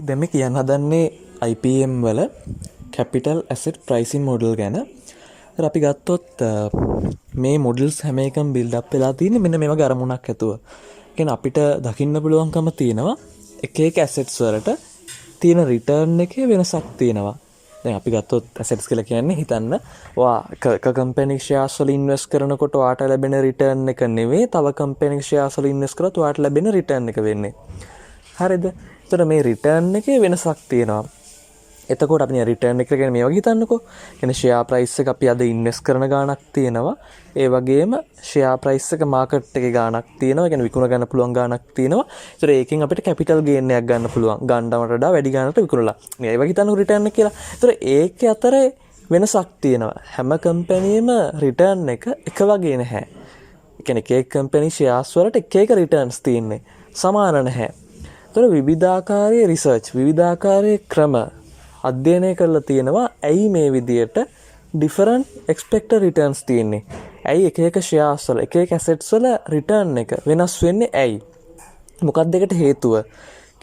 දැන් මේ කියන්න හදන්නේ IPM වල capital asset pricing model ගැන. ඒත් අපි ගත්තොත් මේ models හැම එකම build up වෙලා තියෙන්නේ මෙන්න මේ වගේ අරමුණක් ඇතුව. කියන්නේ අපිට දකින්න පුළුවන්කම තියෙනවා එක එක assets වලට තියෙන return එකේ වෙනසක් තියෙනවා. දැන් අපි ගත්තොත් assets කියලා කියන්නේ හිතන්න ඔයා එක company shares වල invest කරනකොට ඔයාට ලැබෙන return එක නෙවෙයි තව company shares වල invest කරත් ඔයාට ලැබෙන return එක වෙන්නේ. හරිද? එතකොට මේ return එකේ වෙනසක් තියෙනවා. එතකොට අපි return එක ගැන මේ වගේ හිතන්නකෝ. කියන්නේ share price එක අපි අද invest කරන ගාණක් තියෙනවා. ඒ වගේම share price එක market එකේ ගාණක් තියෙනවා. කියන්නේ විකුණ ගන්න පුළුවන් ගාණක් තියෙනවා. ඒතර ඒකෙන් අපිට capital gain එකක් ගන්න පුළුවන්. ගන්නවට වඩා වැඩි ගාණකට විකුණලා. මේ වගේ හිතන්නකෝ return එක කියලා. ඒතර ඒකේ අතර වෙනසක් තියෙනවා. හැම කම්පැනිම return එක එක වගේ නැහැ. ඒ කියන්නේ එක company shares වලට එක එක returns තියෙන්නේ. සමාන නැහැ. ඒතර විවිධාකාරයේ research විවිධාකාරයේ ක්‍රම අධ්‍යයනය කරලා තියෙනවා ඇයි මේ විදියට different expected returns තියෙන්නේ. ඇයි එක එක shares වල එක එක assets වල return එක වෙනස් වෙන්නේ ඇයි? මොකක්ද ඒකට හේතුව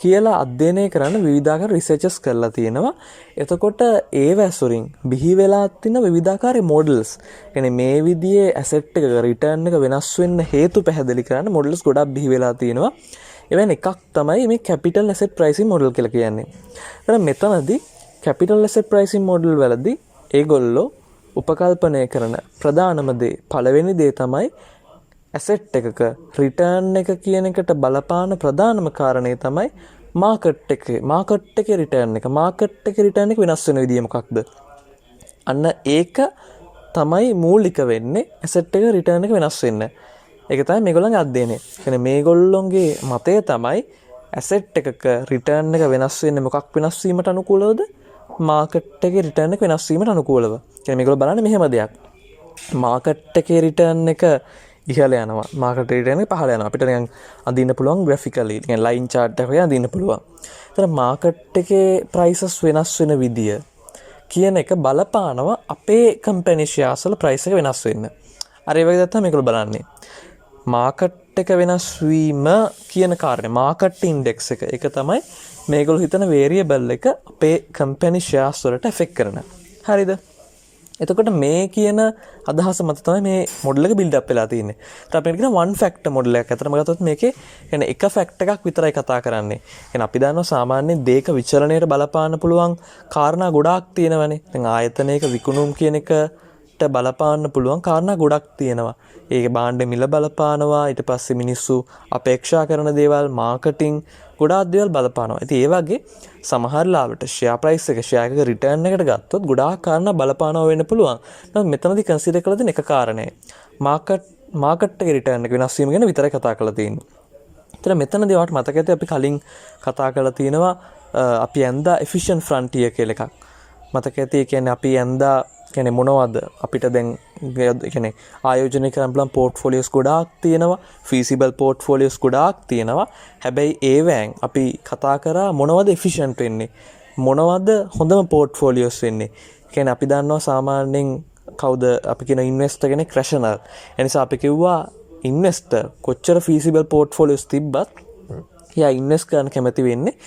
කියලා අධ්‍යයනය කරන්න විවිධාකාර researches කරලා තියෙනවා. එතකොට ඒව ඇසුරින් බිහි වෙලා තියෙන විවිධාකාරයේ models. කියන්නේ මේ විදිහේ asset එක return එක වෙනස් වෙන්න හේතු පැහැදිලි කරන්න models ගොඩක් බිහි වෙලා තියෙනවා. එවැනි එකක් තමයි මේ capital asset pricing model කියලා කියන්නේ. එහෙනම් මෙතනදී capital asset pricing model වලදී ඒගොල්ලෝ උපකල්පනය කරන ප්‍රධානම දේ පළවෙනි දේ තමයි asset එකක return එක කියන එකට බලපාන ප්‍රධානම කාරණේ තමයි market එකේ return එක. market එකේ return එක වෙනස් වෙන විදිය මොකක්ද? අන්න ඒක තමයි මූලික වෙන්නේ asset එකේ return එක වෙනස් වෙන්න. ඒක තමයි මේගොල්ලන්ගේ අධ්‍යයනය. කියන්නේ මේගොල්ලොන්ගේ මතය තමයි asset එකක return එක වෙනස් වෙන්නේ මොකක් වෙනස් වීමට අනුකූලවද? market එකේ return එක වෙනස් වීමට අනුකූලව. කියන්නේ මේගොල්ලෝ බලන්නේ මෙහෙම දෙයක්. market එකේ return එක ඉහළ යනවා. market return එක පහළ යනවා. අපිට නිකන් අඳින්න පුළුවන් graphically. කියන්නේ line chart එකක් වගේ අඳින්න පුළුවන්. ඒතර market එකේ prices වෙනස් වෙන විදිය කියන එක බලපානවා අපේ company shares වල price එක වෙනස් වෙන්න. අර ඒ වගේ තමයි මේගොල්ලෝ බලන්නේ. market එක වෙනස් වීම කියන කාරණේ market index එක ඒක තමයි මේගොල්ලෝ හිතන variable එක අපේ company shares වලට affect කරන. හරිද? එතකොට මේ කියන අදහස මත තමයි මේ model එක build up වෙලා තියෙන්නේ. ඒත් අපි කියන one factor model එකක්. අතරම ගත්තොත් මේකේ يعني එක fact එකක් විතරයි කතා කරන්නේ. يعني අපි දන්නවා සාමාන්‍යයෙන් දේක විචලනයට බලපාන්න පුළුවන් කාරණා ගොඩාක් තියෙනවානේ. දැන් ආයතනයක විකුණුම් කියන එකට බලපාන්න පුළුවන් කාරණා ගොඩක් තියෙනවා. ඒක භාණ්ඩ මිල බලපානවා. ඊට පස්සේ මිනිස්සු අපේක්ෂා කරන දේවල් මාකටිං ගොඩාක් දේවල් බලපානවා. ඉතින් ඒ වගේ සමහර ලාවට share price එක share එකක return එකට ගත්තොත් ගොඩාක් කාරණා බලපානවා වෙන්න පුළුවන්. නමුත් මෙතනදී consider කරලා තියෙන එක කාරණේ market එකේ return එක වෙනස් වීම ගැන විතරයි කතා කරලා තියෙන්නේ. ඒතර මෙතනදී ඔයාලට මතක ඇති අපි කලින් කතා කරලා තියෙනවා අපි ඇඳා efficient frontier කියලා එකක්. මතක ඇති ඒ කියන්නේ අපි ඇඳා කියන්නේ මොනවද අපිට දැන් කියන්නේ ආයෝජනය කරන්න පුළුවන් පෝර්ට්ෆෝලියෝස් ගොඩාක් තියෙනවා feasible portfolios ගොඩාක් තියෙනවා හැබැයි ඒවෙන් අපි කතා කරා මොනවද efficient වෙන්නේ මොනවද හොඳම portfolios වෙන්නේ කියන්නේ අපි දන්නවා සාමාන්‍යයෙන් කවුද අපි කියන investor කෙනෙක් rational ඒ නිසා අපි කිව්වා investor කොච්චර feasible portfolios තිබ්බත් එයා invest කරන්න කැමති වෙන්නේ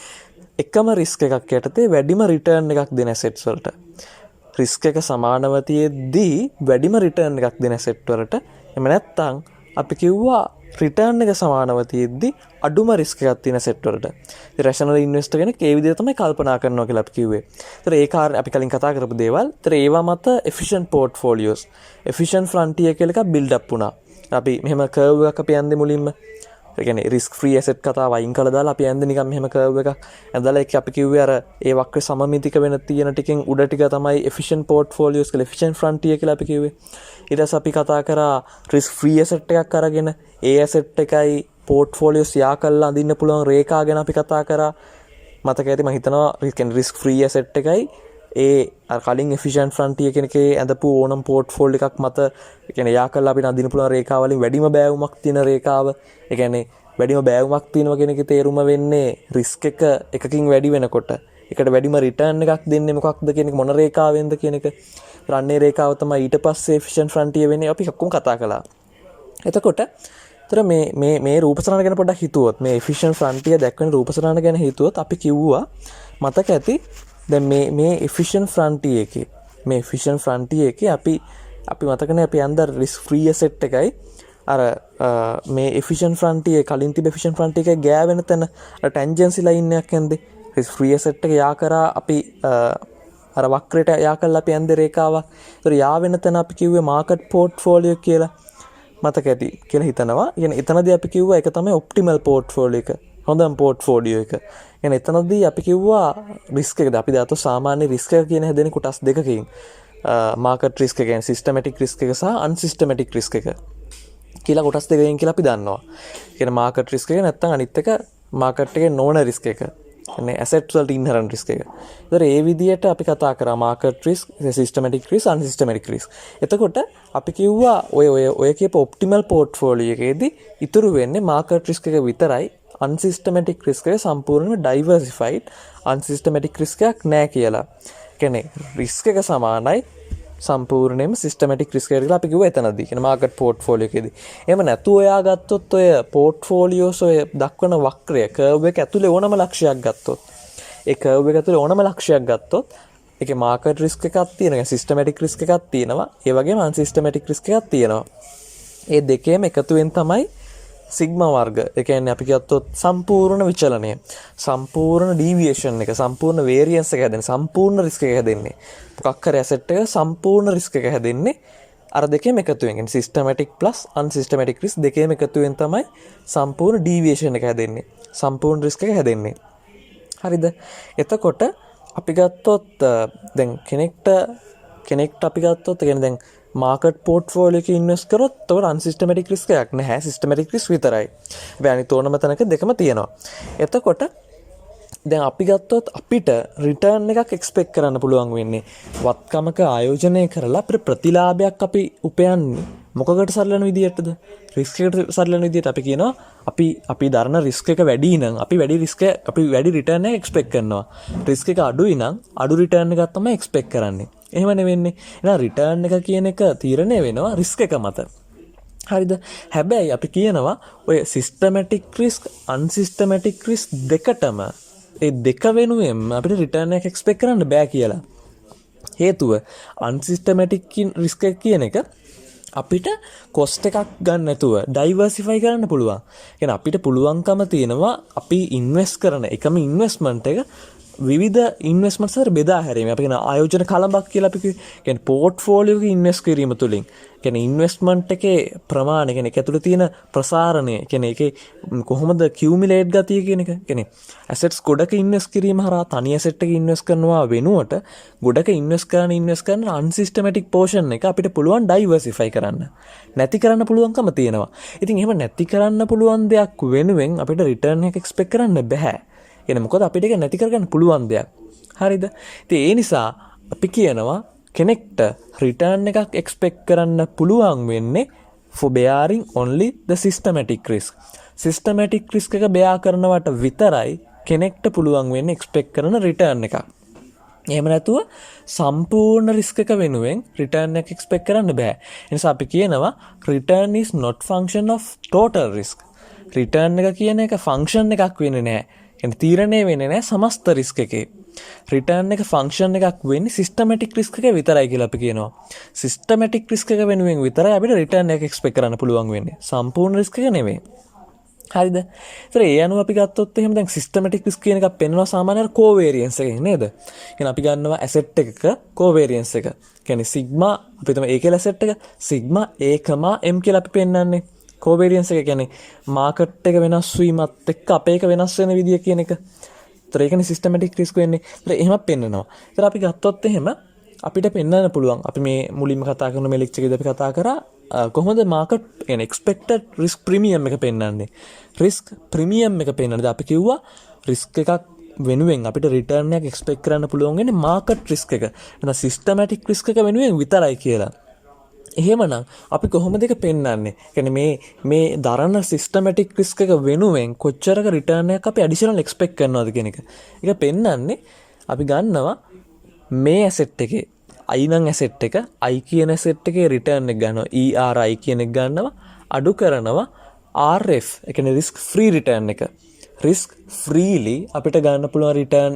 එකම risk එකක් යටතේ වැඩිම return එකක් දෙන assets වලට රිස්ක් එක සමානව තියෙද්දී වැඩිම රිටර්න් එකක් දෙන සෙට් වලට එහෙම නැත්නම් අපි කිව්වා රිටර්න් එක සමානව තියෙද්දී අඩුම රිස්ක් එකක් තියෙන සෙට් වලට. ඉතින් රැෂනල් ඉන්වෙස්ටර් කෙනෙක් ඒ විදිහට තමයි කල්පනා කරනවා කියලා අපි කිව්වේ. ඒතර ඒ කාරණේ අපි කලින් කතා කරපු දේවල්. ඒතර ඒවා මත efficient portfolios, efficient frontier කියලා එකක් build up වුණා. අපි මෙහෙම curve එකක් අපි යන්නේ මුලින්ම. ඒ කියන්නේ risk free asset කතාව වයින් කළා දාලා අපි යන්නේ නිකන් මෙහෙම curve එකක්. ඇඳලා ඒක අපි කිව්වේ අර ඒ වක්‍රේ සමමිතික වෙන තියෙන ටිකෙන් උඩ ටික තමයි efficient portfolios කියලා efficient frontier කියලා අපි කිව්වේ. ඊට පස්සේ අපි කතා කරා risk free asset එකක් අරගෙන ඒ asset එකයි portfolios යා කරලා අඳින්න පුළුවන් රේඛා ගැන අපි කතා කරා. මතක ඇති මම හිතනවා risk free asset එකයි ඒ අර කලින් efficient frontier කෙනකේ ඇඳපු ඕනම් portfolio එකක් මත කියන්නේ යා කරලා අපිට අඳින්න පුළුවන් රේඛාව වලින් වැඩිම බෑවුමක් තියෙන රේඛාව. ඒ කියන්නේ වැඩිම බෑවුමක් තියෙනවා කියන එකේ තේරුම වෙන්නේ risk එක එකකින් වැඩි වෙනකොට ඒකට වැඩිම return එකක් දෙන්නේ මොකක්ද කියන එක මොන රේඛාවෙන්ද කියන එක. රන්නේ රේඛාව තමයි ඊට පස්සේ efficient frontier වෙන්නේ අපි ඔක්කොම කතා කළා. එතකොට තර මේ රූප සටහන ගැන පොඩ්ඩක් හිතුවොත් මේ efficient frontier දැක්වෙන රූප සටහන ගැන හිතුවොත් අපි කිව්වා මතක ඇති දැන් මේ efficient frontier එකේ අපි මතකනේ අපි අnder risk free asset එකයි අර මේ efficient frontier කලින් තිබ්බ efficient frontier එකේ ගෑවෙන තැන ටැන්ජන්සි ලයින් එකක් යන්නේ risk free asset එක යා කරා අපි අර වක්‍රයට යා කළා අපි යන්නේ රේඛාවක්. ඒතර යා වෙන තැන අපි කිව්වේ market portfolio කියලා. මතක ඇති කියලා හිතනවා. يعني එතනදී අපි කිව්වා ඒක තමයි optimal portfolio එක. හොඳම portfolio එක. يعني එතනදී අපි කිව්වා risk එකද අපි දාතෝ සාමාන්‍ය risk එක කියන හැදෙන කොටස් දෙකකින් market risk එක කියන්නේ systematic risk එක සහ unsystematic risk එක කියලා කොටස් දෙකකින් කියලා අපි දන්නවා. කියන්නේ market risk එක නැත්නම් අනිත් එක market එකේ නොවන risk එක. කියන්නේ asset වලට inherent risk එක. ඒතර ඒ විදිහට අපි කතා කරා market risk, systematic risk, unsystematic risk. එතකොට අපි කිව්වා ඔය කියප optimal portfolio එකේදී ඉතුරු වෙන්නේ market risk එක විතරයි. unsystematic risk එක සම්පූර්ණයෙන්ම diversified unsystematic risk එකක් නැහැ කියලා. කියන්නේ risk එක සමානයි සම්පූර්ණයෙන්ම systematic risk එකට කියලා අපි කිව්වා එතනදී. කියන්නේ market portfolio එකේදී. එහෙම නැතුව ඔයා ගත්තොත් ඔය portfolios ඔය දක්වන වක්‍රය curve එක ඇතුලේ ඕනම ලක්ෂයක් ගත්තොත් ඒ curve එක ඇතුලේ ඕනම ලක්ෂයක් ගත්තොත් ඒකේ market risk එකක් තියෙනවා, systematic risk එකක් තියෙනවා, ඒ වගේම unsystematic risk එකක් තියෙනවා. ඒ දෙකේම එකතුවෙන් තමයි සිග්මා වර්ග. ඒ කියන්නේ අපි ගත්තොත් සම්පූර්ණ විචලනය, සම්පූර්ණ ඩීවියේෂන් එක, සම්පූර්ණ වේරියන්ස් එක හැදෙන්නේ, සම්පූර්ණ රිස්ක් එක හැදෙන්නේ. මොකක් හරි ඇසෙට් එක සම්පූර්ණ රිස්ක් එක හැදෙන්නේ අර දෙකේම එකතුවෙන්. කියන්නේ සිස්ටමැටික් ප්ලස් අන්සිස්ටමැටික් රිස්ක් දෙකේම එකතුවෙන් තමයි සම්පූර්ණ ඩීවියේෂන් එක හැදෙන්නේ. සම්පූර්ණ රිස්ක් එක හැදෙන්නේ. හරිද? එතකොට අපි ගත්තොත් දැන් කෙනෙක්ට අපි ගත්තොත් කියන්නේ දැන් මාකට් පෝර්ට්ෆෝලියෝ එකේ ඉන්වෙස්ට් කරොත් තවර අන්සිස්ටමැටික් රිස්ක් එකක් නැහැ, සිස්ටමැටික් රිස්ක් විතරයි. හැබැයි අනිත් ඕනම තැනක දෙකම තියෙනවා. එතකොට දැන් අපි ගත්තොත් අපිට රිටර්න් එකක් එක්ස්පෙක්ට් කරන්න පුළුවන් වෙන්නේ වත්කමක ආයෝජනය කරලා අපිට ප්‍රතිලාභයක් අපි උපයන්නේ මොකකට සරලන විදියටද? රිස්ක් එකට සරලන විදියට අපි කියනවා අපි දරන රිස්ක් එක වැඩි නම් අපි වැඩි රිටර්න් එකක් එක්ස්පෙක්ට් කරනවා. රිස්ක් එක අඩුයි නම් අඩු රිටර්න් එකක් තමයි එක්ස්පෙක්ට් කරන්නේ. එහෙම නෙවෙන්නේ. එහෙනම් රිටර්න් එක කියන එක තීරණය වෙනවා රිස්ක් එක මත. හරිද? හැබැයි අපි කියනවා ඔය සිස්ටමැටික් රිස්ක්, අන්සිස්ටමැටික් රිස්ක් දෙකටම ඒ දෙක වෙනුවෙන් අපිට රිටර්න් එකක් එක්ස්පෙක්ට් කරන්න බෑ කියලා. හේතුව අන්සිස්ටමැටික් රිස්ක් එක කියන එක අපිට කොස්ට් එකක් ගන්න නැතුව ඩයිවර්සිෆයි කරන්න පුළුවන්. කියන්නේ අපිට පුළුවන්කම තියෙනවා අපි ඉන්වෙස්ට් කරන එකම ඉන්වෙස්ට්මන්ට් එක විවිධ ඉන්වෙස්ට්මන්ට්ස් වල බෙදා හැරීම. අපි කියන ආයෝජන කලඹක් කියලා අපි කියන්නේ පෝර්ට්ෆෝලියෝ එකක ඉන්වෙස්ට් කිරීම තුලින් කියන්නේ ඉන්වෙස්ට්මන්ට් එකේ ප්‍රමාණය කියන්නේ ඒක ඇතුළේ තියෙන ප්‍රසාරණය කියන්නේ ඒකේ කොහොමද කියුමුලේට් ගතිය කියන එක. කියන්නේ ඇසෙට්ස් ගොඩක ඉන්වෙස්ට් කිරීම හරහා තනි ඇසෙට් එකක ඉන්වෙස්ට් කරනවා වෙනුවට ගොඩක ඉන්වෙස්ට් කරන අන්සිස්ටමැටික් පෝෂන් එක අපිට පුළුවන් ඩයිවර්සිෆයි කරන්න. නැති කරන්න පුළුවන්කම තියෙනවා. ඉතින් එහෙම නැති කරන්න පුළුවන් දෙයක් වෙනුවෙන් අපිට රිටර්න් එක එක්ස්පෙක්ට් කරන්න බෑ. කියන්නේ මොකද අපිට ඒක නැති කරගන්න පුළුවන් දෙයක්. හරිද? ඉතින් ඒ නිසා අපි කියනවා කෙනෙක්ට රිටර්න් එකක් එක්ස්පෙක්ට් කරන්න පුළුවන් වෙන්නේ for bearing only the systematic risk. systematic risk එක bear කරනවට විතරයි කෙනෙක්ට පුළුවන් වෙන්නේ එක්ස්පෙක්ට් කරන රිටර්න් එකක්. එහෙම නැතුව සම්පූර්ණ රිස්ක් එක වෙනුවෙන් රිටර්න් එක එක්ස්පෙක්ට් කරන්න බෑ. ඒ නිසා අපි කියනවා return is not function of total risk. Return එක කියන එක ෆන්ක්ෂන් එකක් වෙන්නේ නැහැ. කියන්නේ තීරණය වෙන්නේ නැහැ සමස්ත රිස්ක් එකේ. රිටර්න් එක ෆන්ක්ෂන් එකක් වෙන්නේ සිස්ටමැටික් රිස්ක් එක විතරයි කියලා අපි කියනවා. සිස්ටමැටික් රිස්ක් එක වෙනුවෙන් විතරයි අපිට රිටර්න් එක එක්ස්පෙක්ට් කරන්න පුළුවන් වෙන්නේ. සම්පූර්ණ රිස්ක් එක නෙමෙයි. හරිද? ඒතර ඒ අනුව අපි ගත්තොත් එහෙම දැන් සිස්ටමැටික් රිස්ක් කියන එකක් පෙන්වනවා සාමාන්‍යයෙන් කෝවේරියන්ස් එකකින් නේද? කියන්නේ අපි ගන්නවා ඇසෙට් එකක කෝවේරියන්ස් එක. කියන්නේ සිග්මා අපි තමයි ඒ කියලා ඇසෙට් එක සිග්මා A, M කියලා අපි පෙන්වන්නේ. කෝවේරියන්ස් එක කියන්නේ මාකට් එක වෙනස් වීමත් එක්ක අපේ එක වෙනස් වෙන විදිය කියන එක. ඒතර ඒකනේ සිස්ටමැටික් රිස්ක් වෙන්නේ. ඒතර එහෙමත් පෙන්නනවා. ඒතර අපි ගත්තොත් එහෙම අපිට පෙන්වන්න පුළුවන්. අපි මේ මුලින්ම කතා කරන මේ ලෙක්චර් එකේදී අපි කතා කරා කොහොමද මාකට් කියන්නේ එක්ස්පෙක්ටඩ් රිස්ක් ප්‍රීමියම් එක පෙන්වන්නේ. රිස්ක් ප්‍රීමියම් එක පෙන්වන්නේ. අපි කිව්වා රිස්ක් එකක් වෙනුවෙන් අපිට රිටර්න් එකක් එක්ස්පෙක්ට් කරන්න පුළුවන් වෙන්නේ මාකට් රිස්ක් එක. නැත්නම් සිස්ටමැටික් රිස්ක් එක වෙනුවෙන් විතරයි කියලා. එහෙමනම් අපි කොහොමද ඒක පෙන්වන්නේ? කියන්නේ මේ දරන සිස්ටමැටික් රිස්ක් එක වෙනුවෙන් කොච්චරක රිටර්න් එකක් අපි ඇඩිෂනල් එක්ස්පෙක්ට් කරනවද කියන එක. ඒක පෙන්වන්නේ අපි ගන්නවා මේ ඇසෙට් එකේ I නම් ඇසෙට් එක I කියන ඇසෙට් එකේ රිටර්න් එක ගන්නවා ERI කියන එක ගන්නවා අඩු කරනවා RF ඒ කියන්නේ රිස්ක් ෆ්‍රී රිටර්න් එක. රිස්ක් ෆ්‍රීලි අපිට ගන්න පුළුවන් රිටර්න්